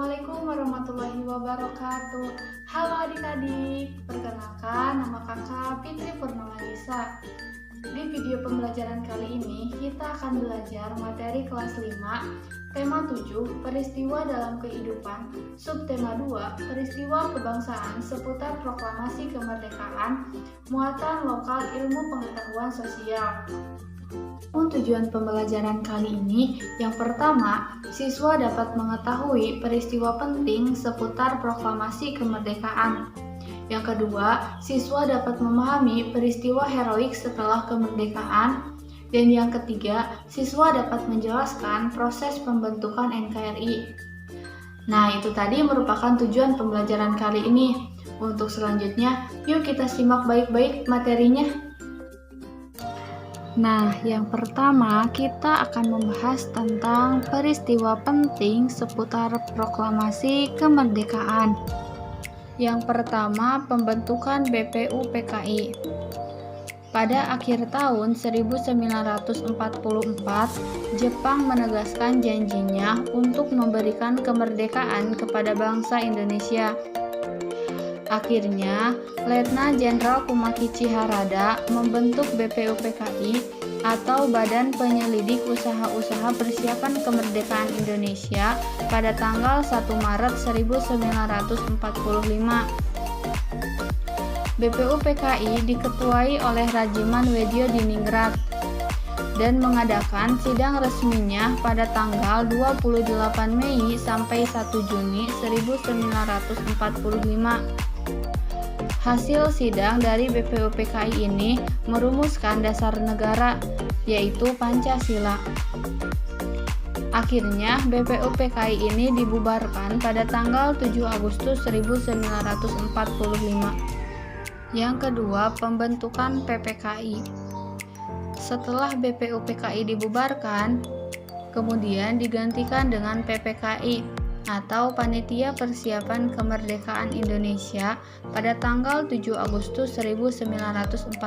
Assalamualaikum warahmatullahi wabarakatuh. Halo adik-adik, perkenalkan nama kakak Fitri Purnamalisa. Di video pembelajaran kali ini kita akan belajar materi kelas 5, tema 7, peristiwa dalam kehidupan, subtema 2, peristiwa kebangsaan seputar proklamasi kemerdekaan, muatan lokal ilmu pengetahuan sosial. Tujuan pembelajaran kali ini, yang pertama, siswa dapat mengetahui peristiwa penting seputar proklamasi kemerdekaan. Yang kedua, siswa dapat memahami peristiwa heroik setelah kemerdekaan. Dan yang ketiga, siswa dapat menjelaskan proses pembentukan NKRI. Nah, itu tadi merupakan tujuan pembelajaran kali ini. Untuk selanjutnya, yuk kita simak baik-baik materinya. Nah, yang pertama kita akan membahas tentang peristiwa penting seputar proklamasi kemerdekaan. Yang pertama, pembentukan BPUPKI. Pada akhir tahun 1944, Jepang menegaskan janjinya untuk memberikan kemerdekaan kepada bangsa Indonesia. Akhirnya, Letnan Jenderal Kumakichi Harada membentuk BPUPKI atau Badan Penyelidik Usaha-Usaha Persiapan Kemerdekaan Indonesia pada tanggal 1 Maret 1945. BPUPKI diketuai oleh Rajiman Weddiodiningrat dan mengadakan sidang resminya pada tanggal 28 Mei sampai 1 Juni 1945. Hasil sidang dari BPUPKI ini merumuskan dasar negara, yaitu Pancasila. Akhirnya, BPUPKI ini dibubarkan pada tanggal 7 Agustus 1945. Yang kedua, pembentukan PPKI. Setelah BPUPKI dibubarkan, kemudian digantikan dengan PPKI atau Panitia Persiapan Kemerdekaan Indonesia pada tanggal 7 Agustus 1945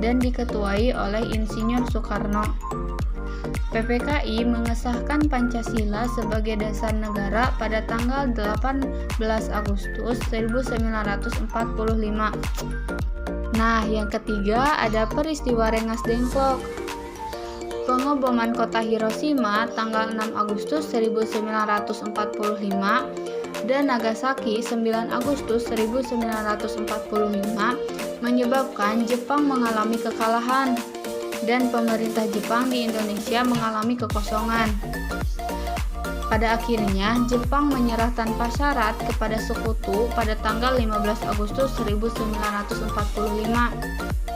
dan diketuai oleh Insinyur Soekarno. PPKI mengesahkan Pancasila sebagai dasar negara pada tanggal 18 Agustus 1945. Nah, yang ketiga ada peristiwa Rengas Dengklok. Pengeboman kota Hiroshima tanggal 6 Agustus 1945 dan Nagasaki 9 Agustus 1945 menyebabkan Jepang mengalami kekalahan dan pemerintah Jepang di Indonesia mengalami kekosongan. Pada akhirnya, Jepang menyerah tanpa syarat kepada sekutu pada tanggal 15 Agustus 1945.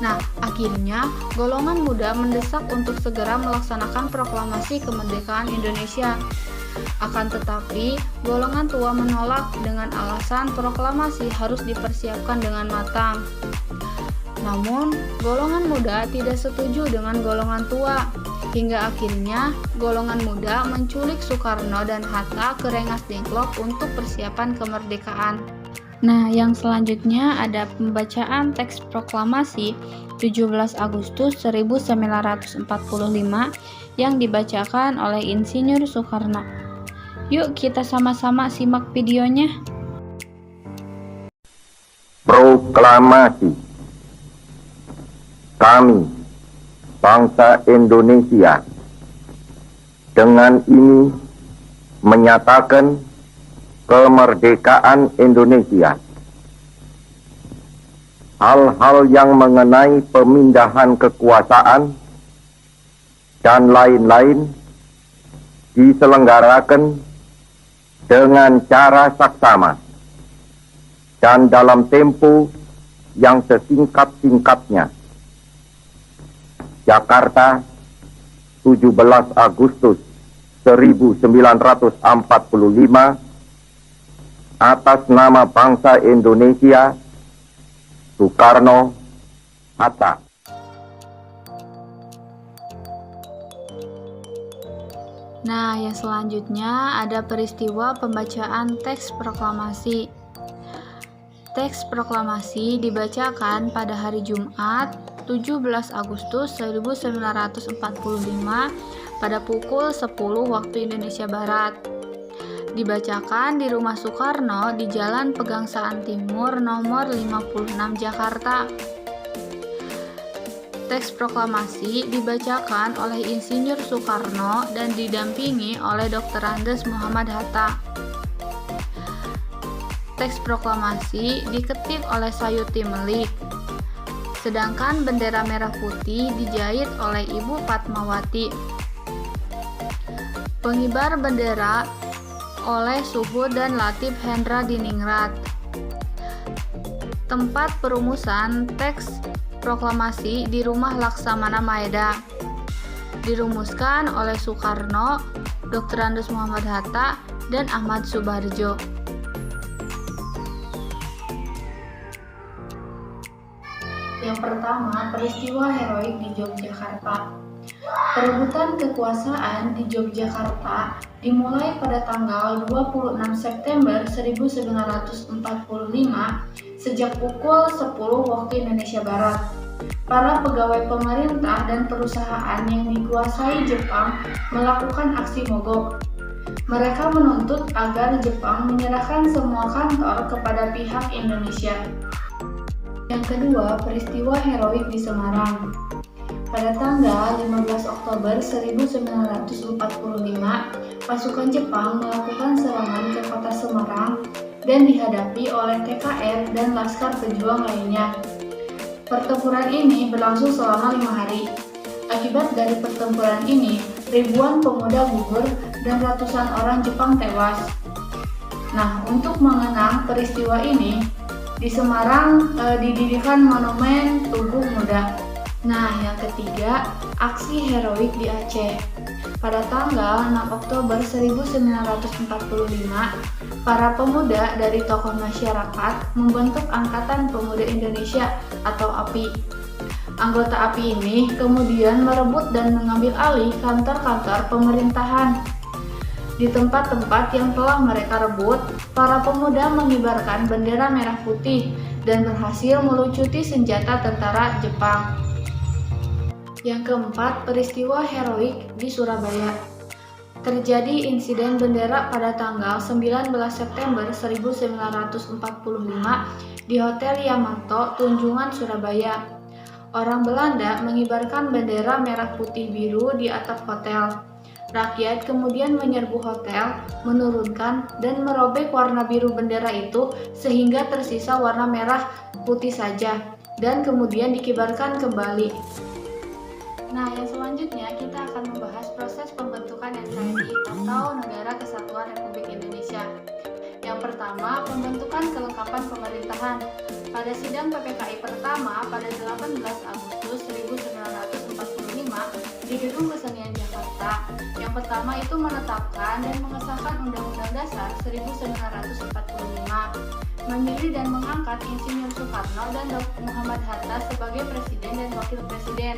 Nah, akhirnya golongan muda mendesak untuk segera melaksanakan proklamasi kemerdekaan Indonesia. Akan tetapi, golongan tua menolak dengan alasan proklamasi harus dipersiapkan dengan matang. Namun, golongan muda tidak setuju dengan golongan tua. Hingga akhirnya, golongan muda menculik Soekarno dan Hatta ke Rengas Dengklok untuk persiapan kemerdekaan. Nah, yang selanjutnya ada pembacaan teks proklamasi 17 Agustus 1945 yang dibacakan oleh Insinyur Soekarno. Yuk kita sama-sama simak videonya. Proklamasi. Kami, bangsa Indonesia, dengan ini menyatakan kemerdekaan Indonesia. Hal-hal yang mengenai pemindahan kekuasaan dan lain-lain diselenggarakan dengan cara saksama dan dalam tempo yang sesingkat-singkatnya. Jakarta, 17 Agustus 1945, atas nama bangsa Indonesia, Soekarno, Hatta. Nah, yang selanjutnya ada peristiwa pembacaan teks proklamasi. Teks proklamasi dibacakan pada hari Jumat 17 Agustus 1945 pada pukul 10 waktu Indonesia Barat. Dibacakan di Rumah Soekarno di Jalan Pegangsaan Timur nomor 56 Jakarta. Teks proklamasi dibacakan oleh Insinyur Soekarno dan didampingi oleh Dr. Andes Muhammad Hatta. Teks proklamasi diketik oleh Sayuti Melik, sedangkan bendera merah putih dijahit oleh Ibu Fatmawati. Pengibar bendera oleh Suhud dan Latif Hendra Diningrat. Tempat perumusan teks proklamasi di Rumah Laksamana Maeda. Dirumuskan oleh Soekarno, Dr. Andes Muhammad Hatta, dan Ahmad Subarjo. Yang pertama, peristiwa heroik di Yogyakarta. Perebutan kekuasaan di Yogyakarta dimulai pada tanggal 26 September 1945 sejak pukul 10 waktu Indonesia Barat. Para pegawai pemerintah dan perusahaan yang dikuasai Jepang melakukan aksi mogok. Mereka menuntut agar Jepang menyerahkan semua kantor kepada pihak Indonesia. Yang kedua, peristiwa heroik di Semarang. Pada tanggal 15 Oktober 1945, pasukan Jepang melakukan serangan ke kota Semarang dan dihadapi oleh TKR dan laskar pejuang lainnya. Pertempuran ini berlangsung selama 5 hari. Akibat dari pertempuran ini, ribuan pemuda gugur dan ratusan orang Jepang tewas. Nah, untuk mengenang peristiwa ini, di Semarang didirikan monumen Tugu Muda. Nah, yang ketiga, aksi heroik di Aceh. Pada tanggal 6 Oktober 1945, para pemuda dari tokoh masyarakat membentuk Angkatan Pemuda Indonesia atau API. Anggota API ini kemudian merebut dan mengambil alih kantor-kantor pemerintahan. Di tempat-tempat yang telah mereka rebut, para pemuda mengibarkan bendera merah putih dan berhasil melucuti senjata tentara Jepang. Yang keempat, peristiwa heroik di Surabaya. Terjadi insiden bendera pada tanggal 19 September 1945 di Hotel Yamato, Tunjungan, Surabaya. Orang Belanda mengibarkan bendera merah putih biru di atap hotel. Rakyat kemudian menyerbu hotel, menurunkan dan merobek warna biru bendera itu sehingga tersisa warna merah putih saja dan kemudian dikibarkan kembali. Nah, yang selanjutnya kita akan membahas proses pembentukan NKRI atau Negara Kesatuan Republik Indonesia. Yang pertama, pembentukan kelengkapan pemerintahan. Pada sidang PPKI pertama pada 18 Agustus 1945 di Gedung Kesenian Jakarta, yang pertama itu menetapkan dan mengesahkan Undang-Undang Dasar 1945, memilih dan mengangkat Insinyur Soekarno dan Dr. Muhammad Hatta sebagai Presiden dan Wakil Presiden.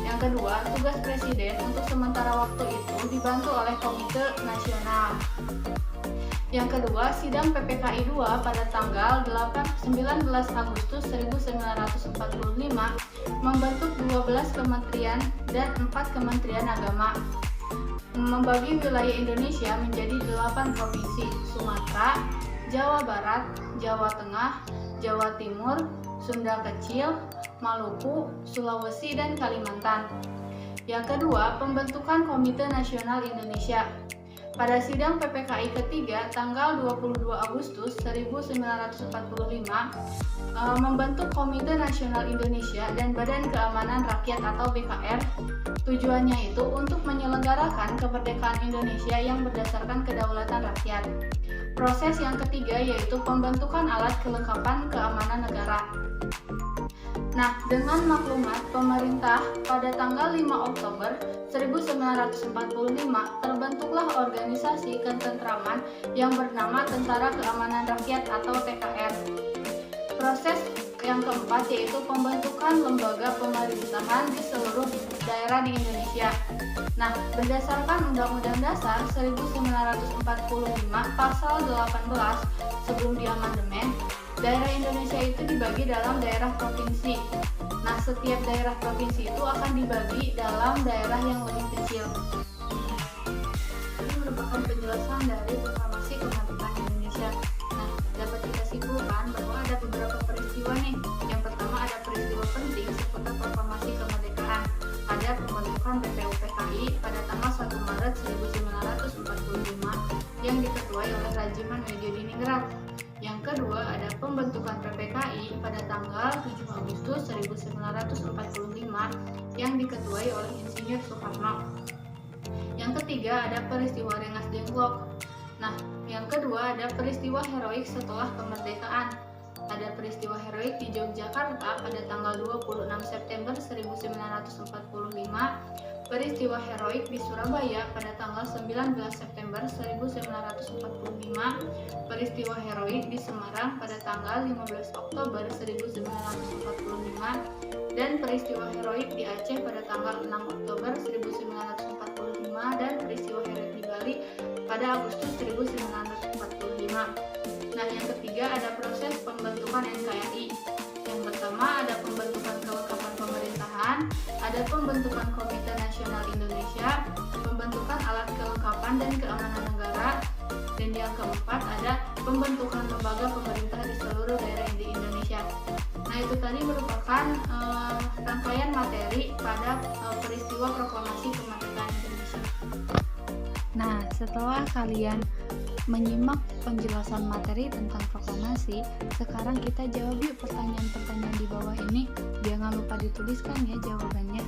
Yang kedua, tugas Presiden untuk sementara waktu itu dibantu oleh Komite Nasional. Yang kedua, sidang PPKI II pada tanggal 19 Agustus 1945 membentuk 12 kementerian dan 4 kementerian agama. Membagi wilayah Indonesia menjadi 8 provinsi: Sumatera, Jawa Barat, Jawa Tengah, Jawa Timur, Sunda Kecil, Maluku, Sulawesi, dan Kalimantan. Yang kedua, pembentukan Komite Nasional Indonesia. Pada sidang PPKI ketiga tanggal 22 Agustus 1945 membentuk Komite Nasional Indonesia dan Badan Keamanan Rakyat atau BKR. Tujuannya itu untuk menyelenggarakan kemerdekaan Indonesia yang berdasarkan kedaulatan rakyat. Proses yang ketiga yaitu pembentukan alat kelengkapan keamanan negara. Nah, dengan maklumat pemerintah pada tanggal 5 Oktober 1945 terbentuklah organisasi ketentraman yang bernama Tentara Keamanan Rakyat atau TKR. Proses yang keempat yaitu pembentukan lembaga pemerintahan di seluruh daerah di Indonesia. Nah, berdasarkan Undang-Undang Dasar 1945 pasal 18 sebelum diamandemen, daerah Indonesia itu dibagi dalam daerah provinsi. Nah, setiap daerah provinsi itu akan dibagi dalam daerah yang lebih kecil. Ini merupakan penjelasan dari Proklamasi Kemerdekaan Indonesia. Nah, dapat kita simpulkan bahwa ada beberapa peristiwa nih. Yang pertama ada peristiwa penting seputar Proklamasi Kemerdekaan. Ada pembentukan BPUPKI pada tanggal 1 Maret 1945 yang diketuai oleh Rajiman Widjodiningrat. Yang kedua ada pembentukan PPKI pada tanggal 7 Agustus 1945 yang diketuai oleh Insinyur Soekarno. Yang ketiga ada peristiwa Rengas Dengklok. Nah, yang kedua ada peristiwa heroik setelah kemerdekaan. Ada peristiwa heroik di Yogyakarta pada tanggal 26 September 1945, peristiwa heroik di Surabaya pada tanggal 19 September 1945, peristiwa heroik di Semarang pada tanggal 15 Oktober 1945, dan peristiwa heroik di Aceh pada tanggal 6 Oktober 1945, dan peristiwa heroik di Bali pada Agustus 1945. Nah, yang ketiga ada proses pembentukan NKRI. Yang pertama ada pembentukan kelengkapan pemerintahan, ada pembentukan Komite Nasional Indonesia, pembentukan alat kelengkapan dan keamanan negara, dan yang keempat ada pembentukan lembaga pemerintah di seluruh daerah di Indonesia. Nah, itu tadi merupakan rangkaian materi pada peristiwa Proklamasi Kemerdekaan Indonesia. Nah, setelah kalian menyimak penjelasan materi tentang proklamasi, sekarang kita jawab yuk pertanyaan-pertanyaan di bawah ini. Jangan lupa dituliskan ya jawabannya.